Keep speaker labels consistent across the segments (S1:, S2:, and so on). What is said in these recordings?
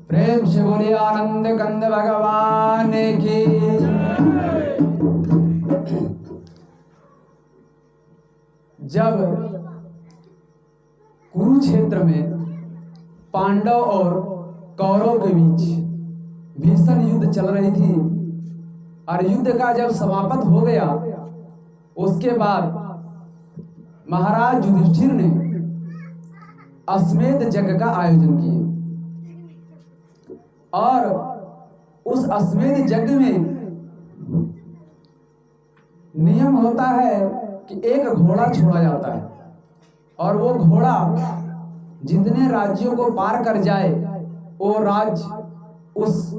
S1: प्रेम से बोलिए आनंद कंद भगवान की। जब कुरुक्षेत्र में पांडव और कौरव के बीच भीषण युद्ध चल रही थी और युद्ध का जब समाप्त हो गया, उसके बाद महाराज युधिष्ठिर ने अश्वमेध यज्ञ का आयोजन किया और उस अश्वमेध यज्ञ में नियम होता है कि एक घोड़ा छोड़ा जाता है और वो घोड़ा जितने राज्यों को पार कर जाए वो राज्य उस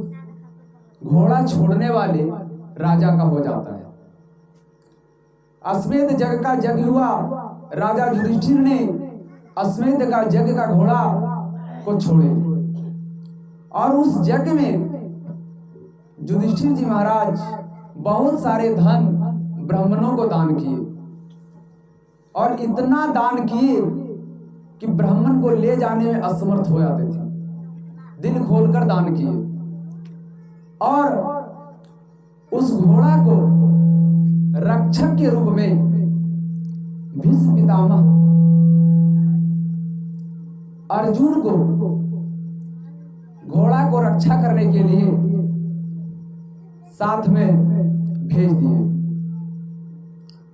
S1: घोड़ा छोड़ने वाले राजा का हो जाता है। अश्वमेध यज्ञ का यज्ञ हुआ, राजा युधिष्ठिर ने अश्वमेध का यज्ञ का घोड़ा को छोड़े और उस यज्ञ में युधिष्ठिर जी महाराज बहुत सारे धन ब्राह्मणों को दान किए और इतना दान किए कि ब्राह्मण को ले जाने में असमर्थ हो जाते थे। दिल खोलकर दान किए और उस घोड़ा को रक्षक के रूप में भीष्म पितामह अर्जुन को घोड़ा को रक्षा करने के लिए साथ में भेज दिए।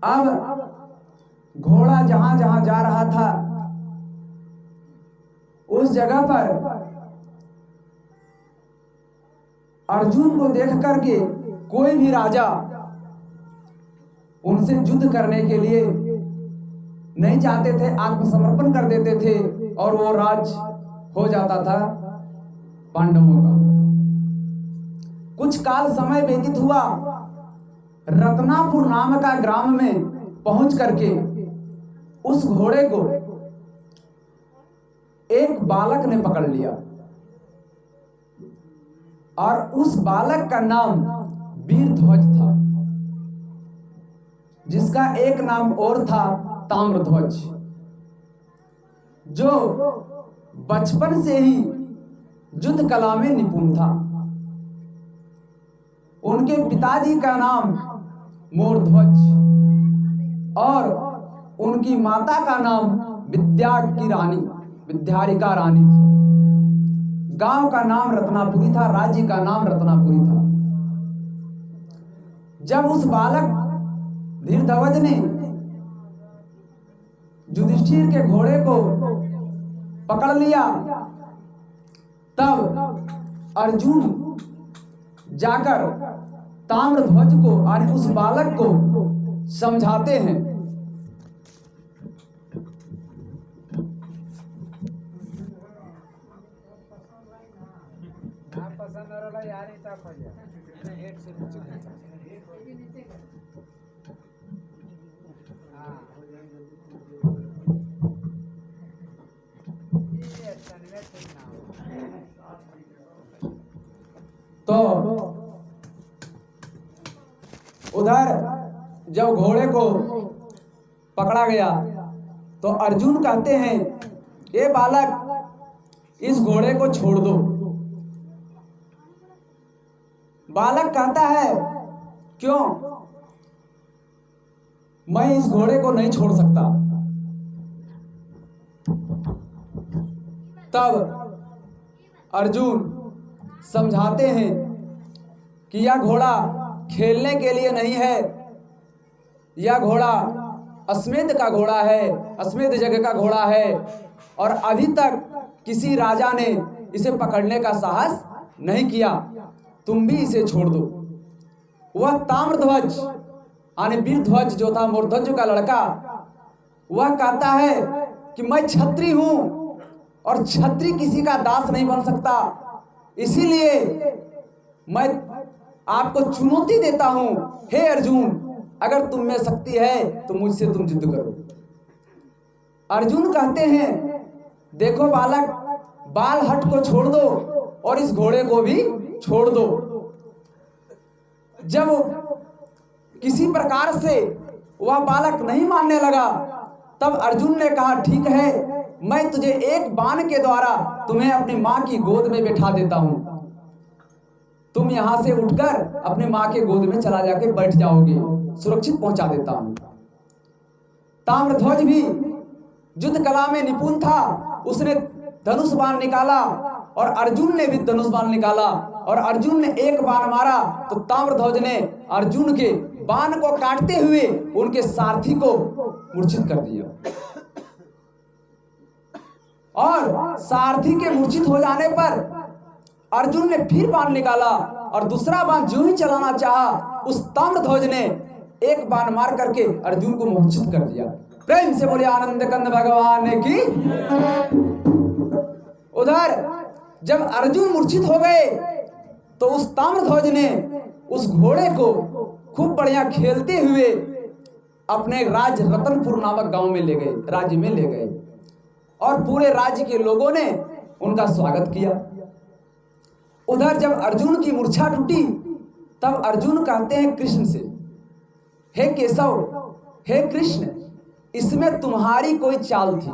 S1: अब घोड़ा जहां जहां जा रहा था उस जगह पर अर्जुन को देख करके कोई भी राजा उनसे युद्ध करने के लिए नहीं चाहते थे, आत्मसमर्पण कर देते थे और वो राज हो जाता था पांडवों का। कुछ काल समय व्यतीत हुआ, रत्नापुर नाम का ग्राम में पहुंच करके उस घोड़े को एक बालक ने पकड़ लिया और उस बालक का नाम वीरध्वज था, जिसका एक नाम और था ताम्रध्वज, जो बचपन से ही युद्ध कला में निपुण था। उनके पिताजी का नाम मोरध्वज और उनकी माता का नाम विद्यारिका रानी थी। गांव का नाम रत्नापुरी था, राज्य का नाम रत्नापुरी था। जब उस बालक वीरध्वज ने युधिष्ठिर के घोड़े को पकड़ लिया, तब अर्जुन जाकर ताम्रध्वज को और उस बालक को समझाते हैं। तो उधर जब घोड़े को पकड़ा गया तो अर्जुन कहते हैं, ये बालक, इस घोड़े को छोड़ दो। बालक कहता है, क्यों? मैं इस घोड़े को नहीं छोड़ सकता। तब अर्जुन समझाते हैं कि यह घोड़ा खेलने के लिए नहीं है, यह घोड़ा अश्वमेध का घोड़ा है, अश्वमेध यज्ञ का घोड़ा है और अभी तक किसी राजा ने इसे पकड़ने का साहस नहीं किया, तुम भी इसे छोड़ दो। वह ताम्रध्वज यानी वीरध्वज जो था, मोरध्वज का लड़का, वह कहता है कि मैं क्षत्रिय हूं और क्षत्रिय किसी का दास नहीं बन सकता, इसीलिए मैं आपको चुनौती देता हूं, हे अर्जुन, अगर तुम में शक्ति है तो मुझसे तुम युद्ध करो। अर्जुन कहते हैं, देखो बालक, बाल हट को छोड़ दो और इस घोड़े को भी छोड़ दो। जब किसी प्रकार से वह बालक नहीं मानने लगा, तब अर्जुन ने कहा, ठीक है, मैं तुझे एक बाण के द्वारा तुम्हें अपनी माँ की गोद में बैठा देता हूं। तुम यहां से उठकर अपनी माँ के गोद में चला जाके बैठ जाओगे, सुरक्षित पहुंचा देता हूं। ताम्रध्वज भी युद्ध कला में निपुण था, उसने धनुष बाण निकाला और अर्जुन ने भी धनुष बाण निकाला और अर्जुन ने एक बाण मारा तो ताम्रध्वज ने अर्जुन के बाण को काटते हुए उनके सारथी को मूर्छित कर दिया। और सारथी के मूर्छित हो जाने पर अर्जुन ने फिर बाण निकाला और दूसरा बाण जो ही चलाना चाहा, उस ताम्रध्वज ने एक बाण मार करके अर्जुन को मूर्छित कर दिया। प्रेम से बोले आनंद कंद भगवान की। उधर जब अर्जुन मूर्छित हो गए तो उस ताम्रध्वज ने उस घोड़े को खूब बढ़िया खेलते हुए अपने राज्य रतनपुर नामक गांव में ले गए, राज्य में ले गए और पूरे राज्य के लोगों ने उनका स्वागत किया। उधर जब अर्जुन की मूर्छा टूटी तब अर्जुन कहते हैं कृष्ण से, हे केशव, हे कृष्ण, इसमें तुम्हारी कोई चाल थी।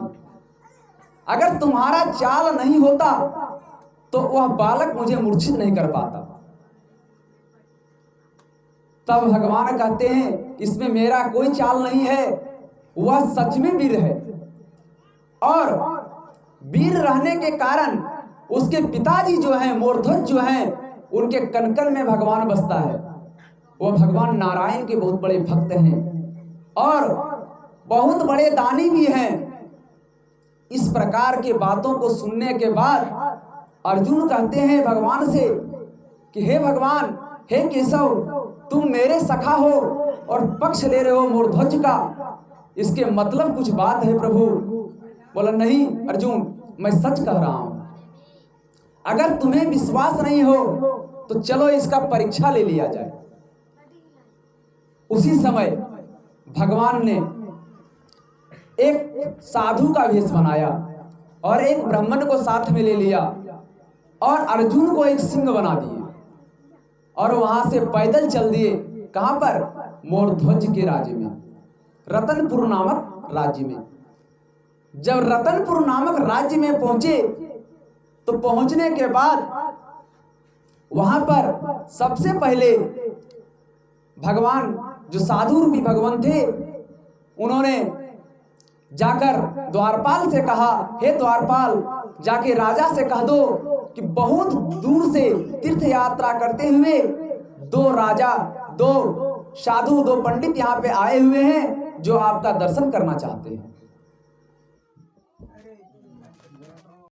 S1: अगर तुम्हारा चाल नहीं होता तो वह बालक मुझे मूर्छित नहीं कर पाता। तब भगवान कहते हैं, इसमें मेरा कोई चाल नहीं है, वह सच में वीर है और वीर रहने के कारण उसके पिताजी जो हैं, मूर्धज जो हैं, उनके कनकन में भगवान बसता है। वह भगवान नारायण के बहुत बड़े भक्त हैं और बहुत बड़े दानी भी हैं। इस प्रकार के बातों को सुनने के बाद अर्जुन कहते हैं भगवान से कि हे भगवान, हे केशव, तुम मेरे सखा हो और पक्ष ले रहे हो मूर्धज का, इसके मतलब कुछ बात है प्रभु। बोला, नहीं अर्जुन, मैं सच कह रहा हूं। अगर तुम्हें विश्वास नहीं हो तो चलो इसका परीक्षा ले लिया जाए। उसी समय भगवान ने एक साधु का वेश बनाया और एक ब्राह्मण को साथ में ले लिया और अर्जुन को एक सिंह बना दिए और वहां से पैदल चल दिए। कहां पर? मूर्धज के राज्य में, रतनपुर नामक राज्य में। जब रतनपुर नामक राज्य में पहुंचे तो पहुंचने के बाद वहां पर सबसे पहले भगवान, जो साधु रूपी भगवान थे, उन्होंने जाकर द्वारपाल से कहा, हे द्वारपाल, जाके राजा से कह दो कि बहुत दूर से तीर्थ यात्रा करते हुए दो राजा, दो साधु, दो पंडित यहाँ पे आए हुए हैं जो आपका दर्शन करना चाहते हैं।